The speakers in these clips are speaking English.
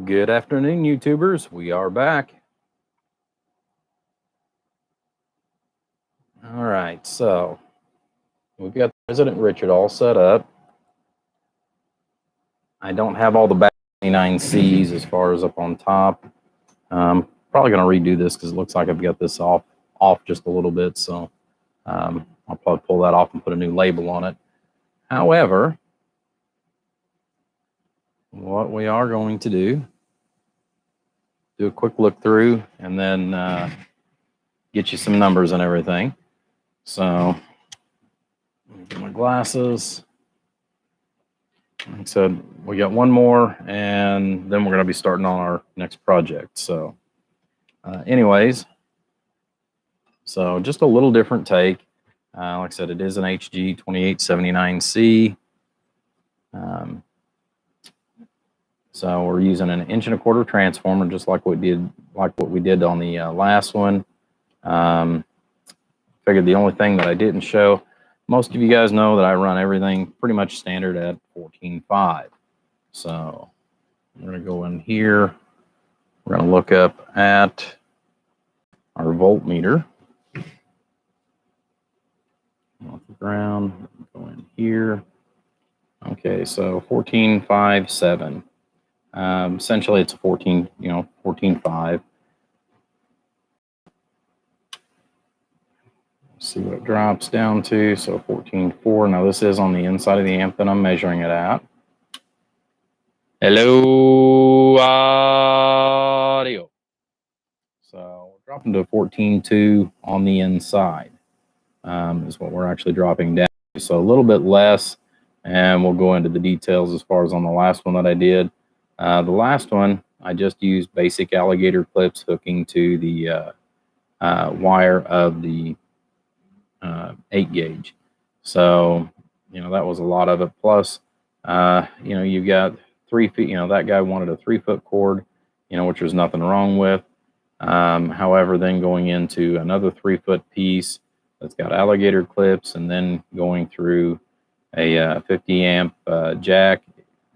Good afternoon, YouTubers. We are back. All right, so we've got President Richard all set up. I don't have all the back 29Cs as far as up on top. Probably going to redo this because it looks like I've got this off just a little bit. So I'll probably pull that off and put a new label on it. However, what we are going to do a quick look through and then get you some numbers and everything. So get my glasses. Like I said, we got one more, and then we're going to be starting on our next project. So, anyways, so just a little different take. Like I said, it is an HG 2879C. So we're using an 1.25" transformer, just like what we did on the last one. Figured the only thing that I didn't show. Most of you guys know that I run everything pretty much standard at 14.5. So we're going to go in here. We're going to look up at our voltmeter. Off the ground, go in here. Okay, so 14.57. Essentially, it's a 14.5. See what it drops down to. So 14.4. Now this is on the inside of the amp that I'm measuring it at. Hello, audio. So we're dropping to 14.2 on the inside. Is what we're actually dropping down. So a little bit less, and we'll go into the details as far as on the last one that I did. The last one, I just used basic alligator clips hooking to the wire of the 8 gauge. So, that was a lot of it. Plus, you've got 3 feet, that guy wanted a 3-foot cord, which there's nothing wrong with. However, then going into another 3-foot piece that's got alligator clips, and then going through a 50 amp jack,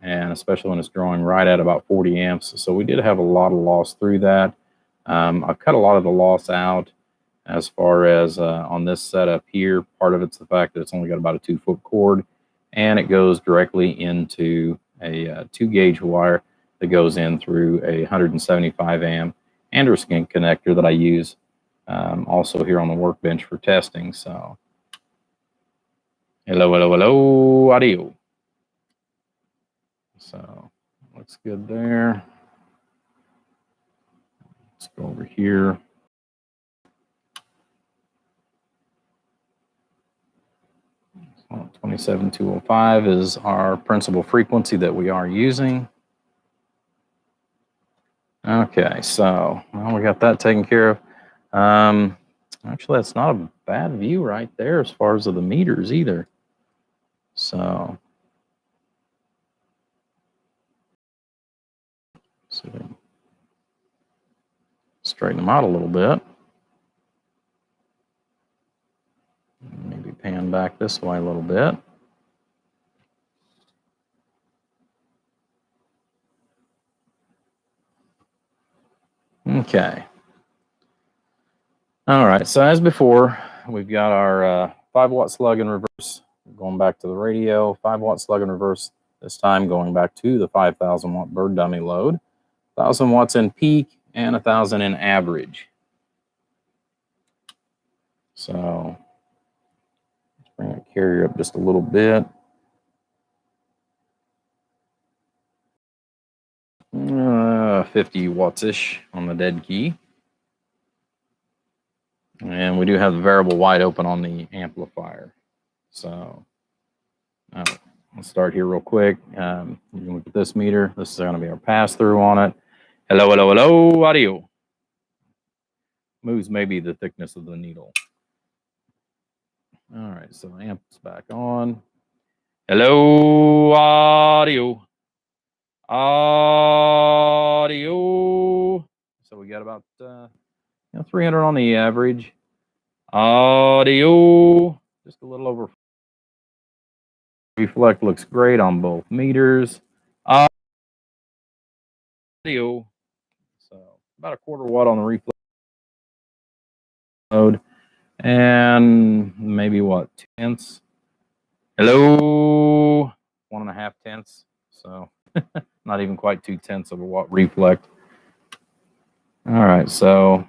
and especially when it's drawing right at about 40 amps. So we did have a lot of loss through that. I've cut a lot of the loss out as far as on this setup here. Part of it's the fact that it's only got about a 2-foot cord, and it goes directly into a 2-gauge wire that goes in through a 175 amp Anderson connector that I use also here on the workbench for testing. So hello, audio. So looks good there. Let's go over here. So 27205 is our principal frequency that we are using. Okay, so we got that taken care of. Actually, that's not a bad view right there as far as the meters either. So, straighten them out a little bit. Maybe pan back this way a little bit. Okay. All right, so as before, we've got our 5-watt slug in reverse, going back to the radio, 5-watt slug in reverse, this time going back to the 5,000 watt bird dummy load, 1,000 watts in peak, and 1,000 in average. So let's bring that carrier up just a little bit. 50 watts-ish on the dead key. And we do have the variable wide open on the amplifier. So let's start here real quick. You can look at this meter. This is going to be our pass-through on it. Hello, audio. Moves maybe the thickness of the needle. All right, so amp's back on. Hello, audio. Audio. So we got about 300 on the average. Audio, just a little over. Reflect looks great on both meters. audio. So about a quarter watt on the reflex mode, and maybe what, 2 tenths? Hello, 1.5 tenths. So not even quite 2 tenths of a watt reflect. All right, so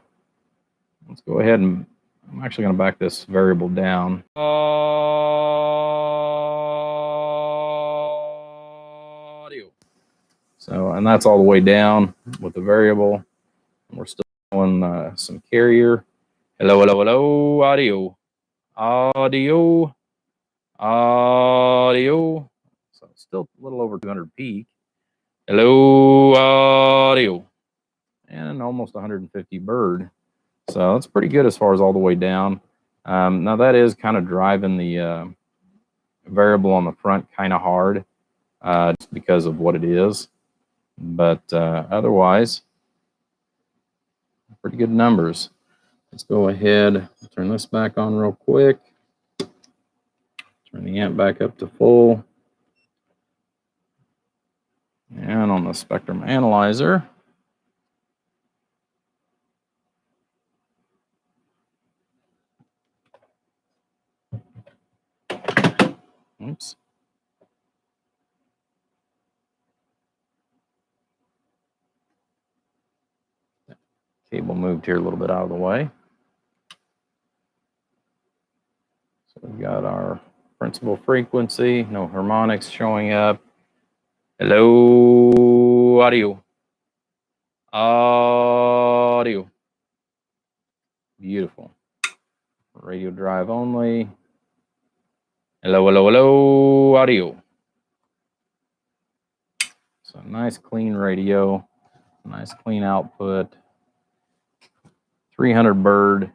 let's go ahead and I'm actually going to back this variable down. Audio. So, and that's all the way down with the variable. We're still doing some carrier. Hello, hello, hello, audio. Audio. Audio. So still a little over 200 peak. Hello, audio. And almost 150 bird. So that's pretty good as far as all the way down. Now that is kind of driving the variable on the front kind of hard just because of what it is. But otherwise, pretty good numbers. Let's go ahead, turn this back on real quick. Turn the amp back up to full. And on the spectrum analyzer, oops. Cable moved here a little bit out of the way. So we've got our principal frequency, no harmonics showing up. Hello, audio. Audio. Beautiful. Radio drive only. Hello, hello, hello, audio. So nice clean radio, nice clean output. 300 bird.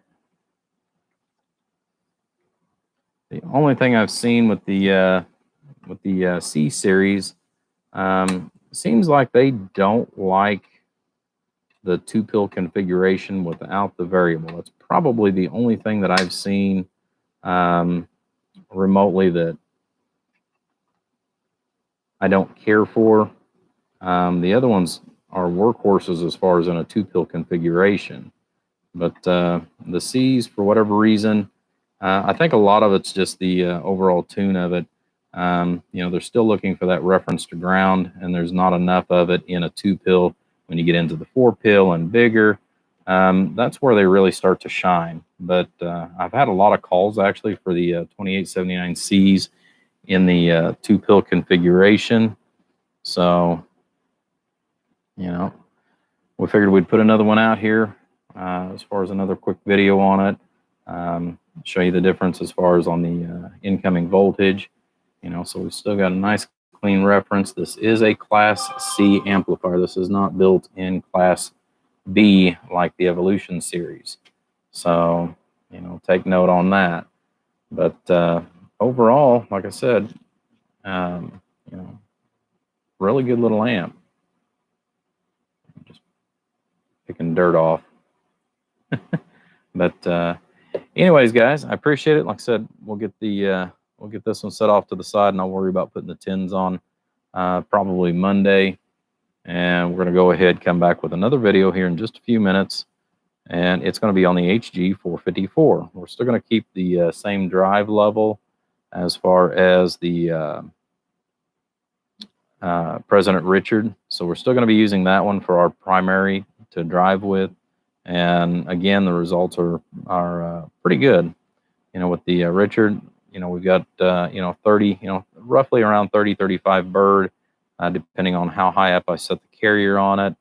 The only thing I've seen with the C series, seems like they don't like the 2-pill configuration without the variable. That's probably the only thing that I've seen remotely that I don't care for. The other ones are workhorses as far as in a 2-pill configuration. But the C's, for whatever reason, I think a lot of it's just the overall tune of it. They're still looking for that reference to ground, and there's not enough of it in a 2-pill. When you get into the 4-pill and bigger, that's where they really start to shine. But I've had a lot of calls actually for the 2879Cs in the 2-pill configuration. So, we figured we'd put another one out here as far as another quick video on it. Show you the difference as far as on the incoming voltage. So we've still got a nice clean reference. This is a Class C amplifier. This is not built in Class B like the Evolution series. So, take note on that. But overall, like I said, really good little amp. Just picking dirt off. But anyways, guys, I appreciate it. Like I said, we'll get this one set off to the side, and I'll worry about putting the tins on probably Monday. And we're going to go ahead, come back with another video here in just a few minutes, and it's going to be on the HG454. We're still going to keep the same drive level as far as the President Richard. So we're still going to be using that one for our primary to drive with. And again, the results are pretty good. With the Richard, we've got 30, roughly around 30, 35 bird, depending on how high up I set the carrier on it.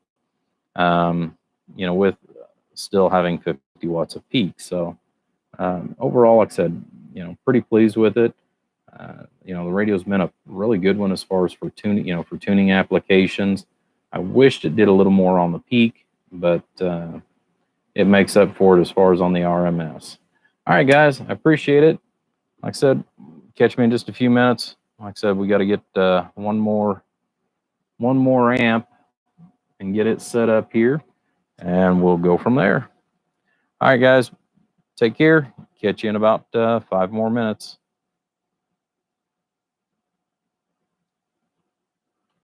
With still having 50 watts of peak. So overall, like I said, pretty pleased with it. The radio's been a really good one as far as for tuning, for tuning applications. I wished it did a little more on the peak, but it makes up for it as far as on the RMS. All right, guys, I appreciate it. Like I said, catch me in just a few minutes. Like I said, we got to get one more amp and get it set up here, and we'll go from there. All right, guys, take care. Catch you in about 5 more minutes.